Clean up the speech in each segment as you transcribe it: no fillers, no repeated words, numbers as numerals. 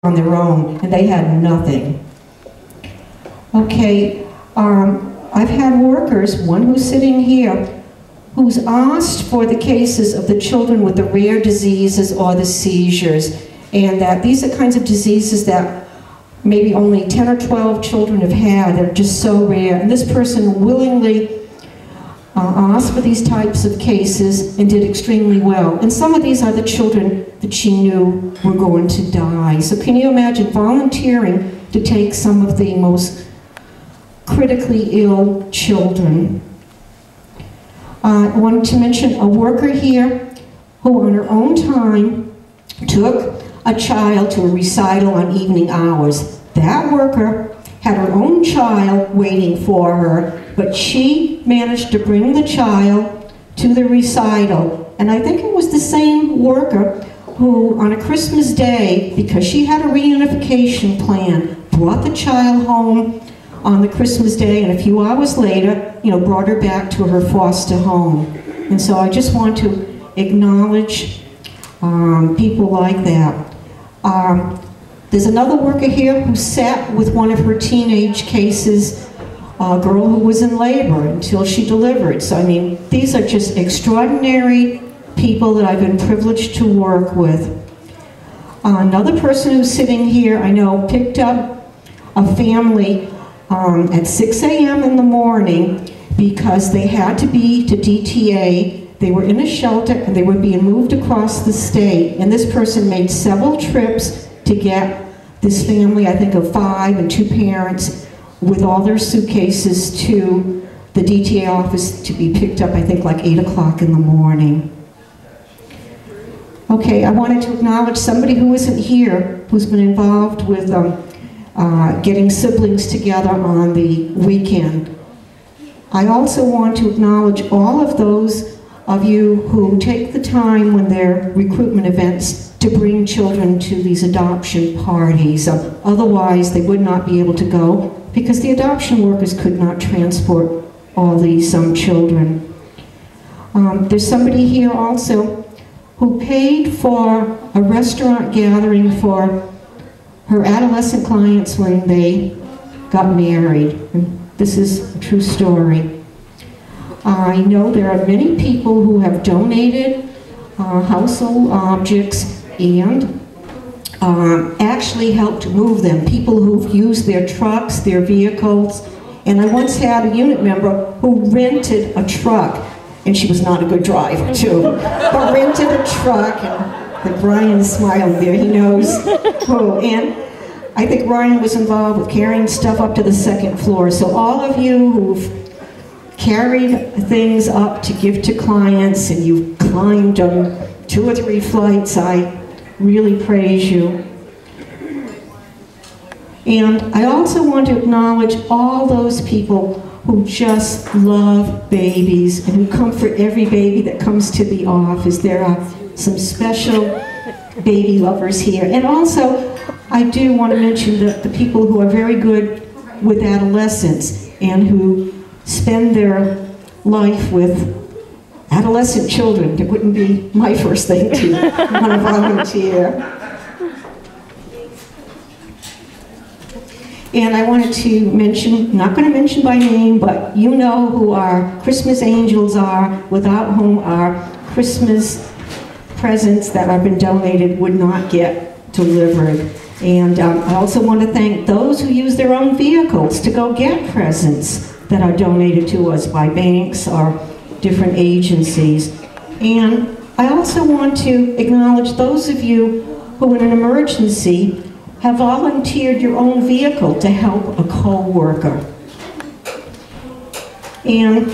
on their own, and they had nothing. Okay, I've had workers, one who's sitting here, who's asked for the cases of the children with the rare diseases or the seizures, and that these are kinds of diseases that maybe only 10 or 12 children have had that are just so rare, and this person willingly asked for these types of cases and did extremely well. And some of these are the children that she knew were going to die. So can you imagine volunteering to take some of the most critically ill children? I wanted to mention a worker here who on her own time took a child to a recital on evening hours. That worker had her own child waiting for her, but she managed to bring the child to the recital. And I think it was the same worker who on a Christmas day, because she had a reunification plan, brought the child home on the Christmas day, and a few hours later, brought her back to her foster home. And so I just want to acknowledge people like that. There's another worker here who sat with one of her teenage cases, a girl who was in labor until she delivered. So I mean, these are just extraordinary people that I've been privileged to work with. Another person who's sitting here, I know, picked up a family at 6 a.m. in the morning because they had to be to DTA. They were in a shelter and they were being moved across the state. And this person made several trips to get this family, I think of 5 and 2 parents, with all their suitcases to the DTA office to be picked up, I think like 8 o'clock in the morning. Okay, I wanted to acknowledge somebody who isn't here, who's been involved with getting siblings together on the weekend. I also want to acknowledge all of those of you who take the time when there are recruitment events to bring children to these adoption parties. Otherwise, they would not be able to go because the adoption workers could not transport all these children. There's somebody here also who paid for a restaurant gathering for her adolescent clients when they got married. And this is a true story. I know there are many people who have donated household objects and actually helped move them, people who've used their trucks, their vehicles. And I once had a unit member who rented a truck, and she was not a good driver too, but rented a truck, and Brian is smiling there, he knows who. And I think Brian was involved with carrying stuff up to the 2nd floor. So all of you who've carried things up to give to clients and you've climbed 2 or 3 flights, I really praise you. And I also want to acknowledge all those people who just love babies and who comfort every baby that comes to the office. There are some special baby lovers here. And also, I do want to mention the people who are very good with adolescents and who spend their life with adolescent children. It wouldn't be my first thing to want to volunteer. And I wanted to mention, not going to mention by name, but you know who our Christmas angels are, without whom our Christmas presents that have been donated would not get delivered. And I also want to thank those who use their own vehicles to go get presents that are donated to us by banks or different agencies. And I also want to acknowledge those of you who in an emergency have volunteered your own vehicle to help a co-worker. And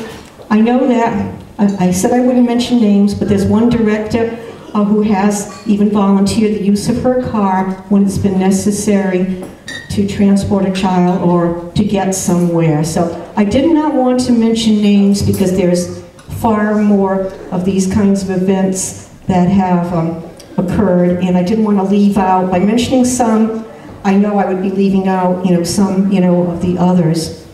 I know that, I said I wouldn't mention names, but there's one director who has even volunteered the use of her car when it's been necessary to transport a child or to get somewhere. So I did not want to mention names because there's far more of these kinds of events that have occurred, and I didn't want to leave out, by mentioning some, I know I would be leaving out, some, of the others.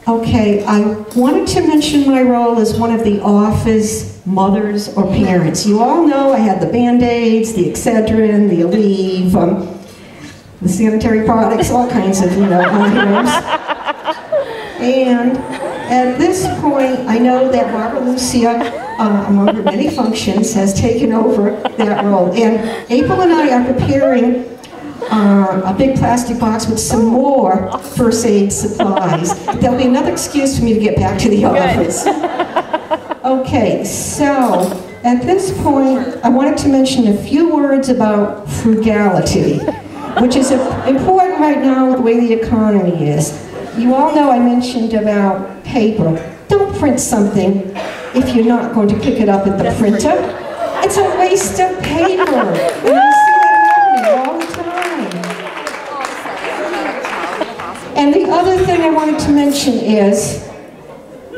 Okay, I wanted to mention my role as one of the office mothers or parents. You all know I had the Band-Aids, the Excedrin, the Aleve. the sanitary products, all kinds of, items. And at this point, I know that Barbara Lucia, among her many functions, has taken over that role. And April and I are preparing a big plastic box with some more first aid supplies. There'll be another excuse for me to get back to the office. Okay, so at this point, I wanted to mention a few words about frugality, which is important right now with the way the economy is. You all know I mentioned about paper. Don't print something if you're not going to pick it up at the printer. It's a waste of paper. And I see that happening all the time. And the other thing I wanted to mention is,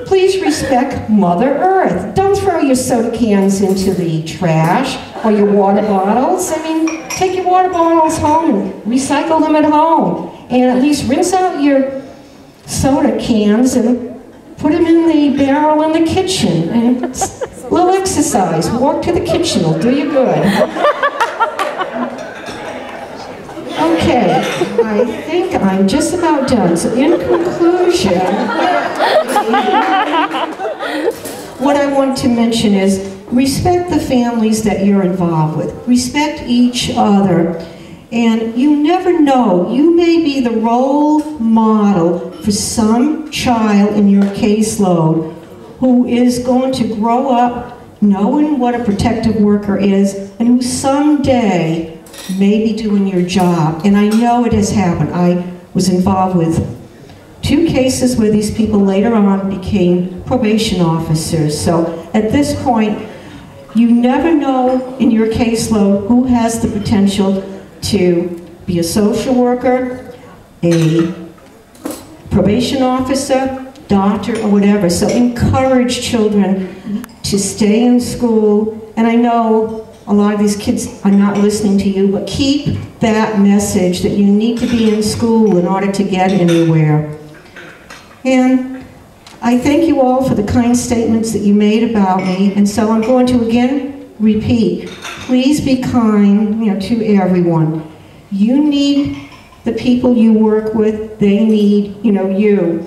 please respect Mother Earth. Don't throw your soda cans into the trash or your water bottles. I mean, take your water bottles home and recycle them at home. And at least rinse out your soda cans and put them in the barrel in the kitchen. And a little exercise. Walk to the kitchen will do you good. Okay, I think I'm just about done. So in conclusion, what I want to mention is respect the families that you're involved with. Respect each other. And you never know, you may be the role model for some child in your caseload who is going to grow up knowing what a protective worker is and who someday may be doing your job. And I know it has happened. I was involved with 2 cases where these people later on became probation officers. So at this point, you never know in your caseload who has the potential to be a social worker, a probation officer, doctor, or whatever. So encourage children to stay in school. And I know a lot of these kids are not listening to you, but keep that message that you need to be in school in order to get anywhere. And I thank you all for the kind statements that you made about me. And so I'm going to again repeat, please be kind, to everyone. You need the people you work with, they need, you.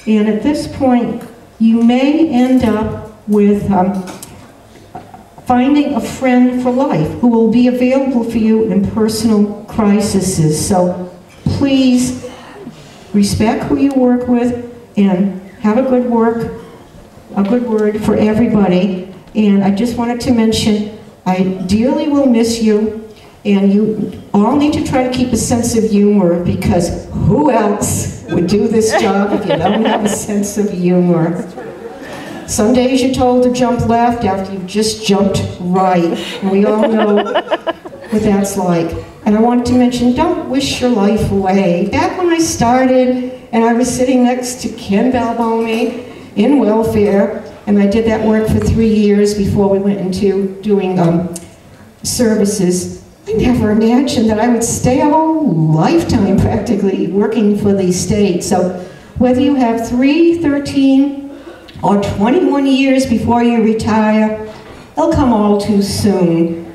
And at this point, you may end up with finding a friend for life who will be available for you in personal crises. So please respect who you work with and have a good word for everybody. And I just wanted to mention, I dearly will miss you, and you all need to try to keep a sense of humor, because who else would do this job if you don't have a sense of humor? Some days you're told to jump left after you've just jumped right, and we all know what that's like. And I wanted to mention, don't wish your life away. Back when I started, and I was sitting next to Ken Balboni in welfare, and I did that work for 3 years before we went into doing services. I never imagined that I would stay a whole lifetime practically working for the state. So whether you have 3, 13, or 21 years before you retire, they'll come all too soon.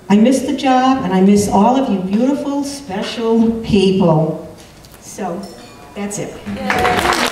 I miss the job, and I miss all of you beautiful, special people. So that's it. Yeah.